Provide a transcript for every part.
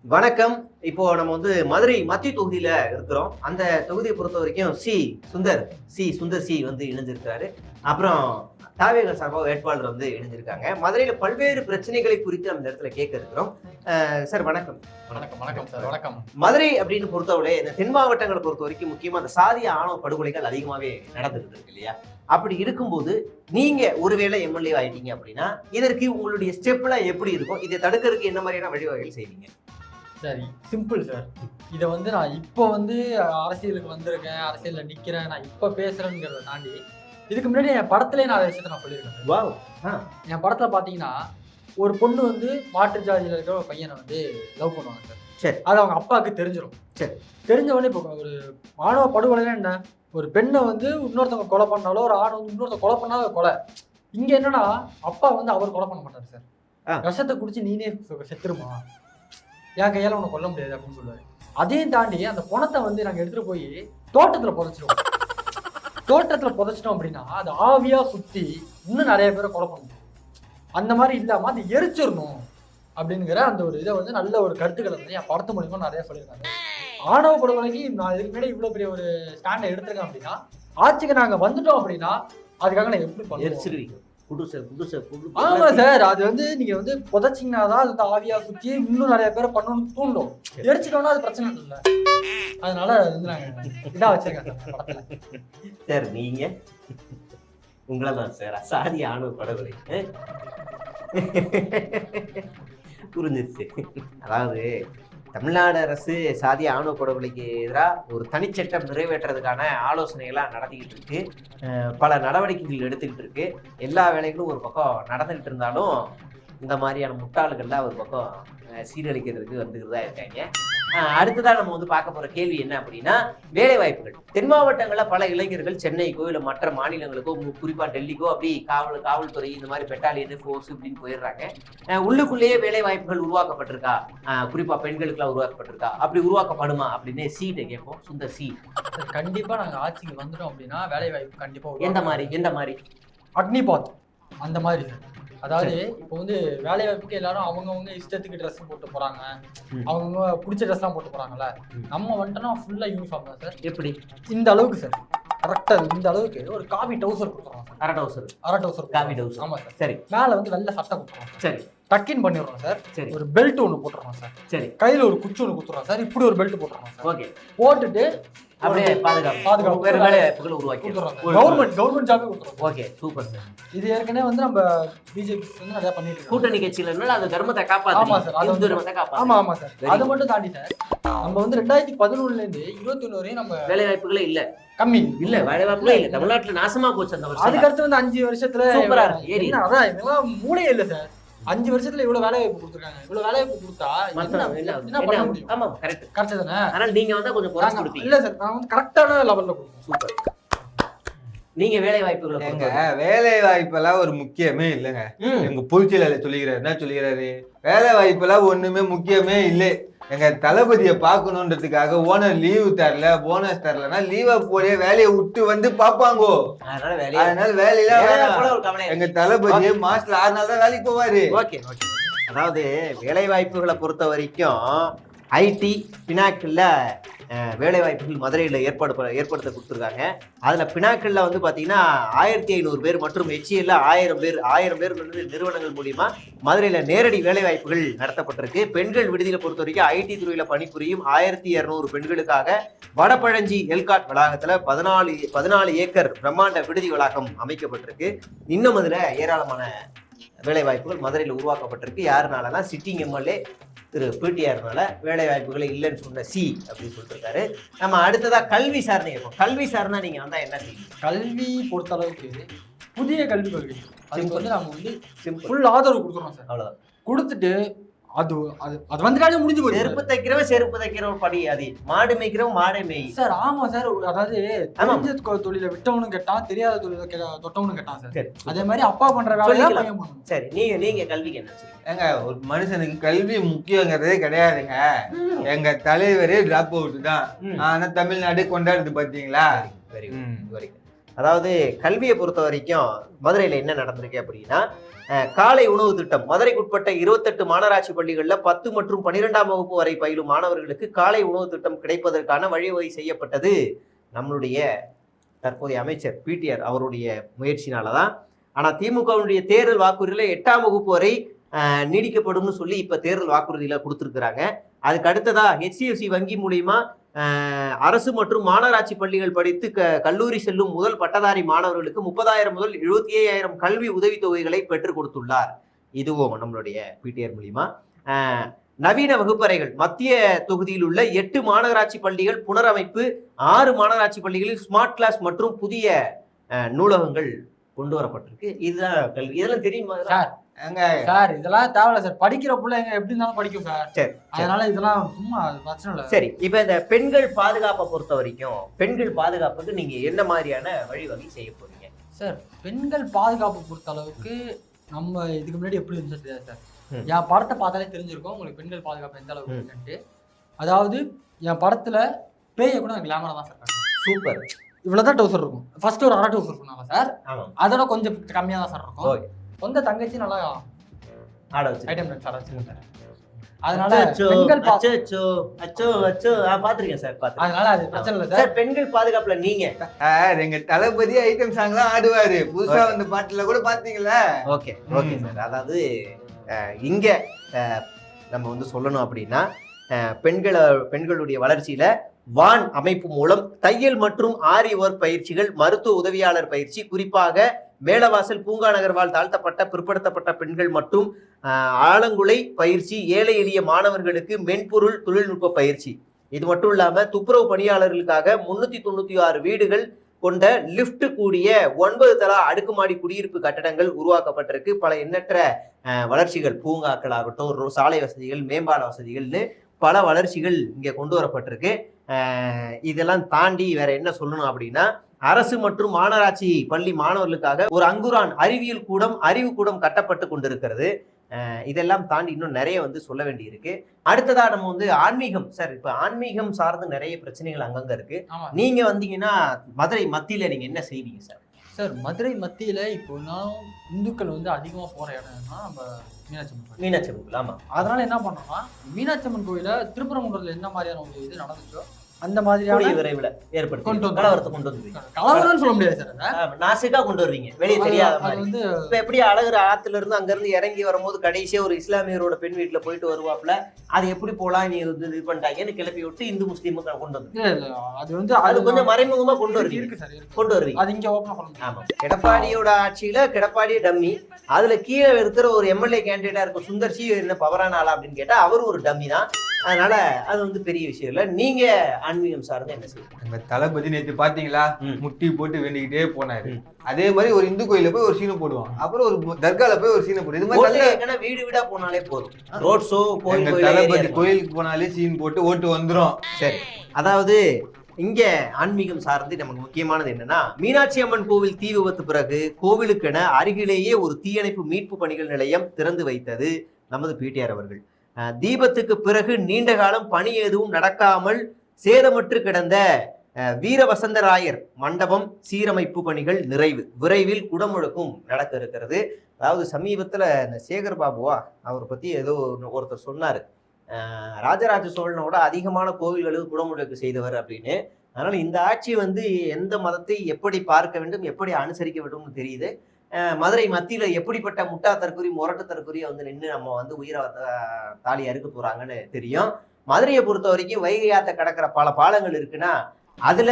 வணக்கம். இப்போ நம்ம மதுரை மத்திய தொகுதியில இருக்கிறோம். அந்த தொகுதியை பொறுத்த வரைக்கும் சுந்தர் சி இணைஞ்சிருக்காரு. அப்புறம் தாவேக சார்பாக வேட்பாளர் இணைஞ்சிருக்காங்க. மதுரையில பல்வேறு பிரச்சனைகளை குறித்து அந்த இடத்துல கேட்க இருக்கிறோம். சார் வணக்கம். வணக்கம் சார். வணக்கம். மதுரை அப்படின்னு பொறுத்தவரை இந்த தென் மாவட்டங்களை பொறுத்த வரைக்கும் முக்கியமா அந்த சாதிய ஆணவ படுகொலைகள் அதிகமாவே நடந்துட்டு இருக்கு இல்லையா? அப்படி இருக்கும்போது நீங்க ஒருவேளை எம்எல்ஏ ஆயிட்டீங்க அப்படின்னா இதற்கு உங்களுடைய ஸ்டெப்லாம் எப்படி இருக்கும்? இதை தடுக்கிறதுக்கு என்ன மாதிரியான வழிவகைகள் செய்வீங்க? சரி, சிம்பிள் சார். இதை நான் இப்போ அரசியலுக்கு வந்திருக்கேன், அரசியலில் நிற்கிறேன், நான் இப்போ பேசுகிறேங்கிறத தாண்டி இதுக்கு முன்னாடி என் படத்துலேயே நான் விஷயத்த நான் சொல்லியிருக்கேன். என் படத்தில் பார்த்தீங்கன்னா ஒரு பொண்ணு மாற்று ஜாதியில் இருக்கிற ஒரு பையனை லவ் பண்ணுவாங்க சார். சரி. அது அவங்க அப்பாவுக்கு தெரிஞ்சிடும். சரி. தெரிஞ்சவொடனே இப்போ ஒரு ஆணவ படுகொலைன்னா என்ன, ஒரு பெண்ணை இன்னொருத்தவங்க கொலை பண்ணாலோ ஒரு ஆணை இன்னொருத்தவங்க கொலை பண்ணாலும் கொலை. இங்கே என்னன்னா அப்பா அவர் கொலை பண்ண மாட்டார் சார். விஷத்தை குடிச்சு நீனே செத்துருமா, என் கையால உன்னை கொல்ல முடியாது அப்படின்னு சொல்லுவாரு. அதையும் தாண்டி அந்த பணத்தை நாங்க எடுத்துட்டு போய் தோட்டத்துல புதைச்சிருவோம். தோட்டத்துல புதைச்சிட்டோம் அப்படின்னா அது ஆவியா சுத்தி இன்னும் நிறைய பேரை கொலை பண்ணணும். அந்த மாதிரி இல்லாம அதை எரிச்சிடணும் அப்படிங்கிற அந்த ஒரு இதை நல்ல ஒரு கருத்துக்களை என் படத்து மூலியமா நிறைய சொல்லியிருக்காங்க. ஆணவ படுகொலைக்கு நான் இதுக்கு முன்னாடி இவ்வளவு பெரிய ஒரு ஸ்டாண்டை எடுத்திருக்கேன் அப்படின்னா ஆட்சிக்கு நாங்க வந்துட்டோம் அப்படின்னா அதுக்காக நான் எப்படி பண்ணுவோம்? ஆமா சார், அது நீங்க புதைச்சிங்கன்னாதான் அது ஆவியா சுத்தி இன்னும் நிறைய பேரை பண்ணணும்னு தூண்டும். எரிச்சிட்டோம்னா அது பிரச்சனை இல்லை. அதனால நாங்க இதா வச்சிருக்கேன் சார். நீங்க உங்களதான் சார் சாதி ஆணவ படுகொலை புரிஞ்சிருச்சு. அதாவது தமிழ்நாடு அரசு சாதிய ஆணவ படுகொலைக்கு எதிராக ஒரு தனிச்சட்டம் நிறைவேற்றுறதுக்கான ஆலோசனைகள்லாம் நடத்திக்கிட்டு இருக்கு. பல நடவடிக்கைகள் எடுத்துக்கிட்டு இருக்கு. எல்லா வேலைகளும் ஒரு பக்கம் நடந்துகிட்டு இருந்தாலும் இந்த மாதிரியான முட்டாள்கள்லாம் ஒரு பக்கம் சீரழிக்கிறதுக்கு வந்துக்கிறதா இருக்காங்க. அடுத்ததான் நம்ம பார்க்க போற கேள்வி என்ன அப்படின்னா வேலை வாய்ப்புகள். தென் மாவட்டங்கள்ல பல இளைஞர்கள் சென்னைக்கோ இல்லை மற்ற மாநிலங்களுக்கோ குறிப்பா டெல்லிக்கோ அப்படி காவல்துறை இந்த மாதிரி பெட்டாலியன் ஃபோர்ஸ் இப்படின்னு போயிடுறாங்க. உள்ளுக்குள்ளேயே வேலை வாய்ப்புகள் உருவாக்கப்பட்டிருக்கா, குறிப்பா பெண்களுக்குலாம் உருவாக்கப்பட்டிருக்கா, அப்படி உருவாக்கப்படுமா அப்படின்னு சீட்டை கேட்போம். சுந்தர் சி. கண்டிப்பா நாங்க ஆட்சிக்கு வந்துட்டோம் அப்படின்னா வேலை வாய்ப்பு கண்டிப்பா எந்த மாதிரி அக்னிபாத் அந்த மாதிரி சார். அதாவது இப்போ வேலை வாய்ப்புக்கு எல்லாரும் அவங்கவுங்க இஷ்டத்துக்கு ட்ரெஸ் போட்டு போறாங்க, அவங்கவுங்க பிடிச்ச ட்ரெஸ் எல்லாம் போட்டு போறாங்கல்ல. நம்ம வந்துட்டோம்னா ஃபுல்லா யூனிஃபார்ம் தான் சார். எப்படி இந்த அளவுக்கு சார், கரெக்டா இந்த அளவுக்கு ஒரு காவி டவுசர் கொடுத்துறோம் சார். அரை டவுசர் காவி டவுசர். ஆமா சார். சரி. மேல வெள்ளை சட்டை கொடுத்துறோம். சரி. டக்கின் பண்ணிடுறோம் சார். சரி. ஒரு பெல்ட் ஒன்று போட்டுறோம் சார். சரி. கையில ஒரு குச்சி ஒன்று கொடுத்துறோம் சார். இப்படி ஒரு பெல்ட் போட்டுறோம் சார். ஓகே. போட்டுட்டு அப்படியே பாதுகாப்பு வேலை வாய்ப்புகளை உருவாக்கி கவர்மெண்ட் ஜாபே கொடுத்துறோம். Okay, super sir. இது ஏற்கனவே நம்ம பிஜேபி நிறைய பண்ணிட்டு இருக்கோம். கூட்டணி கட்சியில அது தர்மத்தை காப்பாத்து. ஆமா சார், அது தர்மத்தை காப்பாத்து. ஆமா சார். அது மட்டும் தாண்டி சார் நம்ம 2011ல இருந்து 21 வரையும் நம்ம வேலை வாய்ப்புகளே இல்ல, கம்மி இல்ல, வேலை வாய்ப்புகளே இல்ல. தமிழ்நாட்டுல நாசமா போச்சு அந்த வருஷம். அதுக்கு அடுத்து 5 வருஷத்துல சூப்பரா ஏறி அதான் இதெல்லாம் மூளையே இல்ல சார். 5 வருஷத்துல இவ்வளவு வேலை வாய்ப்பு கொடுத்துருக்காங்க. இவ்வளவு வேலை வாய்ப்பு கொடுத்தா என்ன பண்ண முடியும்? ஆமா, கரெக்ட் தானே. அதனால நீங்க கொஞ்சம் குறைச்சு கொடுப்பீங்க. இல்ல சார், நான் கரெக்டான லெவல்ல கொடுப்பேன். சூப்பர். நீங்க வேலை வாய்ப்புகள் எங்க வேலை வாய்ப்பெல்லாம் ஒரு முக்கியமே இல்லைங்க. எங்க பொதுச்செயலாளர் சொல்லிக்கிறாரு, என்ன சொல்லிக்கிறாரு, வேலை வாய்ப்பெல்லாம் ஒண்ணுமே முக்கியமே இல்லை. எங்க தளபதியை பார்க்கணுன்றதுக்காக ஓனர் லீவு தரல, போனஸ் தரலன்னா லீவை போய் வேலையை விட்டு பாப்பாங்கோ. அதனால வேலையில எங்க தளபதி மாசத்துல 6 நாள் தான் வேலைக்கு போவாரு. ஓகே. அதாவது வேலை வாய்ப்புகளை பொறுத்த வரைக்கும் ஐடி பினாக்கில் வேலை வாய்ப்புகள் மதுரையில் ஏற்படுத்த கொடுத்துருக்காங்க. அதில் பினாக்கில் பார்த்தீங்கன்னா 1500 பேர் மற்றும் ஹெச்இஎல்ல 1000 பேர் நிறுவனங்கள் மூலிமா மதுரையில் நேரடி வேலை வாய்ப்புகள் நடத்தப்பட்டிருக்கு. பெண்கள் விடுதியை பொறுத்த வரைக்கும் ஐடி துறையில் பணிபுரியும் 1200 பெண்களுக்காக வடபழஞ்சி எல்காட் வளாகத்தில் 14 ஏக்கர் பிரம்மாண்ட விடுதி வளாகம் அமைக்கப்பட்டிருக்கு. இன்னும் அதில் ஏராளமான வேலை வாய்ப்புகள் மதுரையில் உருவாக்கப்பட்டிருக்கு. யாருனாலனா சிட்டிங் எம்எல்ஏ திரு பிடிஆர்னால வேலை வாய்ப்புகளை இல்லைன்னு சொன்ன சி அப்படின்னு சொல்லிருக்காரு. நம்ம அடுத்ததா கல்வி சார்ந்து கேட்போம். கல்வி சார்னா நீங்க என்ன செய்யும்? கல்வி பொறுத்த அளவுக்கு புதிய கல்வி கொள்கை அதுக்கு நம்ம ஃபுல் ஆதரவு கொடுக்குறோம் சார். அவ்வளவுதான். கொடுத்துட்டு அது முடிஞ்சு போய் செருப்பு தைக்கிறவன் படி, அது மாடு மேய்க்கிறவன் மாடை மேய் சார். ஆமா சார். அதாவது தெரிஞ்ச தொழில விட்டவனும் கேட்டான், தெரியாத தொழில தொட்டவனும் கேட்டான் சார். அதே மாதிரி அப்பா பண்ற வேலையை. சரி, நீங்க கல்விக்கு என்ன ஏங்க ஒரு மனுஷனுக்கு கல்வி முக்கியங்கிறதே கிடையாதுங்க. எங்க தலைவரே டிராப் அவுட் தான். ஆனா தமிழ்நாடு கொண்டாடுது பாத்தீங்களா? அதாவது கல்வியை பொறுத்த வரைக்கும் மதுரையில் என்ன நடந்திருக்கு அப்படின்னா, காலை உணவு திட்டம் மதுரைக்குட்பட்ட 28 மாநகராட்சி பள்ளிகளில் 10 மற்றும் 12ஆம் வகுப்பு வரை பயிலும் மாணவர்களுக்கு காலை உணவு திட்டம் கிடைப்பதற்கான வழிவகை செய்யப்பட்டது நம்மளுடைய தற்போதைய அமைச்சர் பிடிஆர் அவருடைய முயற்சினால தான். ஆனால் திமுகவுடைய தேர்தல் வாக்குறுதியில் 8ஆம் வகுப்பு வரை நீடிக்கப்படும்னு சொல்லி இப்போ தேர்தல் வாக்குறுதியில் கொடுத்துருக்குறாங்க. அதுக்கு அடுத்ததா HDFC வங்கி மூலியமா அரசு மற்றும் மாநகராட்சி பள்ளிகள் படித்து கல்லூரி செல்லும் முதல் பட்டதாரி மாணவர்களுக்கு 30,000 முதல் 75,000 கல்வி உதவித்தொகைகளை பெற்றுக் கொடுத்துள்ளார். இதுவும் நம்மளுடைய பிடிஆர் மூலியமா. நவீன வகுப்பறைகள் மத்திய தொகுதியில் உள்ள 8 மாநகராட்சி பள்ளிகள் புனரமைப்பு, 6 மாநகராட்சி பள்ளிகளில் ஸ்மார்ட் கிளாஸ் மற்றும் புதிய நூலகங்கள் கொண்டு வரப்பட்டிருக்கு. இதுதான் கல்வி. இதெல்லாம் தெரியுமா சார்? இதெல்லாம் தேவையில்ல சார். படிக்கிற பிள்ளைங்க எப்படி இருந்தாலும் படிக்கும் சார். சரி, அதனால இதெல்லாம் சும்மா பிரச்சனை இல்லை. சரி, இப்ப இந்த பெண்கள் பாதுகாப்பை பொறுத்த வரைக்கும் பெண்கள் பாதுகாப்புக்கு நீங்க என்ன மாதிரியான வழிவகை செய்ய போறீங்க சார்? பெண்கள் பாதுகாப்பு பொறுத்த அளவுக்கு நம்ம இதுக்கு முன்னாடி எப்படி இருந்துச்சு தெரியாது சார். என் படத்தை பார்த்தாலே தெரிஞ்சிருக்கும் உங்களுக்கு பெண்கள் பாதுகாப்பு எந்த அளவுக்கு இருக்குன்ட்டு. அதாவது என் படத்துல பேய கூட கிளாமரா தான் சார். சூப்பர். இவ்வளவுதான் டவுசர் இருக்கும். ஃபர்ஸ்ட் ஒரு 1/2 டவுசர் சொன்னாங்க சார். அதோட கொஞ்சம் கம்மியா தான் சார் இருக்கும். சொந்த தங்கச்சி நல்லா ஆட வச்சு ஐட்டம் சார் வச்சிருக்காங்க. அதனால பெண்கள் பாத்துருக்கேன் சார். அதனால அது பிரச்சனை இல்லை சார். பெண்கள் பாதுகாப்புல நீங்க எங்க தளபதி ஐட்டம் சாங் எல்லாம் ஆடுவாரு. புதுசா வந்த பாட்டுல கூட பாத்தீங்களா? Okay okay sir. அதாவது இங்க நம்ம வந்து சொல்லணும் அப்படின்னா, பெண்களுடைய வளர்ச்சியில வான் அமைப்பு மூலம் தையல் மற்றும் ஆரி ஒர்க் பயிற்சிகள், மருத்துவ உதவியாளர் பயிற்சி, குறிப்பாக மேலவாசல் பூங்கா நகர்வால் தாழ்த்தப்பட்ட பிற்படுத்தப்பட்ட பெண்கள் மற்றும் ஆலங்குலை பயிற்சி, ஏழை எளிய மாணவர்களுக்கு மென்பொருள் தொழில்நுட்ப பயிற்சி. இது மட்டும் இல்லாம துப்புரவு பணியாளர்களுக்காக 396 வீடுகள் கொண்ட லிப்ட் கூடிய 9 தள அடுக்குமாடி குடியிருப்பு கட்டடங்கள் உருவாக்கப்பட்டிருக்கு. பல எண்ணற்ற வளர்ச்சிகள், பூங்காக்கள் ஆகட்டும், சாலை வசதிகள், மேம்பால வசதிகள்னு பல வளர்ச்சிகள் இங்கே கொண்டு வரப்பட்டிருக்கு. இதெல்லாம் தாண்டி வேற என்ன சொல்லணும் அப்படின்னா, அரசு மற்றும் மாநகராட்சி பள்ளி மாணவர்களுக்காக ஒரு அங்குரான் அறிவியல் கூடம், அறிவு கூடம் கட்டப்பட்டு கொண்டிருக்கிறது. இதெல்லாம் தாண்டி இன்னும் நிறைய வந்து சொல்ல வேண்டி இருக்கு. அடுத்ததா நம்ம வந்து ஆன்மீகம் சார். இப்ப ஆன்மீகம் சார்ந்து நிறைய பிரச்சனைகள் அங்கங்க இருக்கு. நீங்க வந்தீங்கன்னா மதுரை மத்தியில நீங்க என்ன செய்வீங்க சார்? சார், மதுரை மத்தியில இப்போ இந்துக்கள் வந்து அதிகமா போற இடம்னா நம்ம மீனாட்சி அம்மன் கோயில். ஆமா. அதனால என்ன பண்றோம்னா, மீனாட்சி அம்மன் கோயில திருப்பரங்குன்றத்துல என்ன மாதிரியான ஒரு இது நடந்துச்சோ அந்த மாதிரியான விரைவில் ஏற்படுத்தி கலவரத்தை கொண்டு வந்து கலவரம்னு சொல்ல முடியாது சார். நாசிக்கா கொண்டு வருவீங்க, வெளியே தெரியாத மாதிரி. இப்ப எப்படி அழகர் ஆத்துல இருந்து அங்க இருந்து இறங்கி வரும்போது கடைசியா ஒரு இஸ்லாமியரோட பெண் வீட்டுல போயிட்டு வருவாப்ல, அது எப்படி போலாம் நீ இது பண்ணிட்டாங்கன்னு கிளப்பி விட்டு இந்து முஸ்லீமுக்கு கொண்டு வந்து அது கொஞ்சம் மறைமுகமா கொண்டு வருவீங்க. அது இங்க ஓபன் பண்ணணும். ஆமா, எடப்பாடியோட ஆட்சியில எடப்பாடி டம்மி, அதுல கீழே இருக்கிற ஒரு எம்எல்ஏ கேண்டிடேட்டா இருக்கும் சுந்தர்சி என்ன பவரான ஆளா அப்படின்னு கேட்டா அவரு ஒரு டம்மி தான். அதனால அது வந்து பெரிய விஷயம் இல்ல. நீங்க ஆன்மீகம் சார்ந்து என்ன செய்யுங்க? தளபதி நேற்று பாத்தீங்களா, முட்டி போட்டு வேண்டிக்கிட்டே போனாரு. அதே மாதிரி ஒரு இந்து கோயில போய் ஒரு சீனை போடுவான், அப்புறம் ஒரு தர்கால போய் ஒரு சீனை போடுவோம். இது மாதிரி வீடு வீடா போனாலே போதும். ரோட் ஷோ தளபதி கோயிலுக்கு போனாலே சீன் போட்டு ஓட்டு வந்துரும். சரி, அதாவது இங்க ஆன்மீகம் சார்ந்து நமக்கு முக்கியமானது என்னன்னா, மீனாட்சி அம்மன் கோவில் தீ விபத்து பிறகு கோவிலுக்கென அருகிலேயே ஒரு தீயணைப்பு மீட்பு பணிகள் நிலையம் திறந்து வைத்தது நமது பிடிஆர் அவர்கள். தீபத்துக்கு பிறகு நீண்ட காலம் பணி எதுவும் நடக்காமல் சேதமற்று கிடந்த வீரவசந்தராயர் மண்டபம் சீரமைப்பு பணிகள் நிறைவு, விரைவில் குடமுழுக்கும் நடக்க இருக்கிறது. அதாவது சமீபத்துல இந்த சேகர் பாபுவா அவரை பத்தி ஏதோ ஒருத்தர் சொன்னாரு, ராஜராஜ சோழனோட அதிகமான கோவில்களுக்கு குடமுழுக்கு செய்தவர் அப்படின்னு. அதனால இந்த ஆட்சி வந்து எந்த மதத்தை எப்படி பார்க்க வேண்டும், எப்படி அனுசரிக்க வேண்டும்னு தெரியுது. மதுரை மத்தியில எப்படிப்பட்ட முட்டா தற்கொலை முரட்டு தற்கொலையை வந்து நின்று நம்ம வந்து உயிரை தாலி அறுக்க போறாங்கன்னு தெரியும். மதுரையை பொறுத்த வரைக்கும் வைகை ஆத்த கடக்கிற பல பாலங்கள் இருக்குன்னா அதுல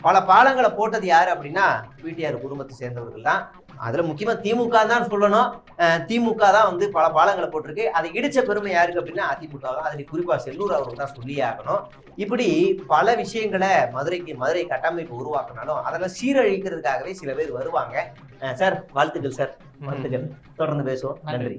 பல பாலங்களை போட்டது யாரு அப்படின்னா பிடிஆர் குடும்பத்தை சேர்ந்தவர்கள் தான். அதுல முக்கியமா திமுக தான் சொல்லணும். திமுக தான் வந்து பல பாலங்களை போட்டிருக்கு. அதை இடிச்ச பெருமை யாருக்கு அப்படின்னா அதிமுக தான். அதில் குறிப்பா செல்லூர் அவருக்கு தான் சொல்லியே ஆகணும். இப்படி பல விஷயங்களை மதுரை கட்டமைப்பு உருவாக்கினாலும் அதெல்லாம் சீரழிக்கிறதுக்காகவே சில பேர் வருவாங்க. சார், வாழ்த்துக்கள் சார், வாழ்த்துக்கள். தொடர்ந்து பேசுவோம். நன்றி.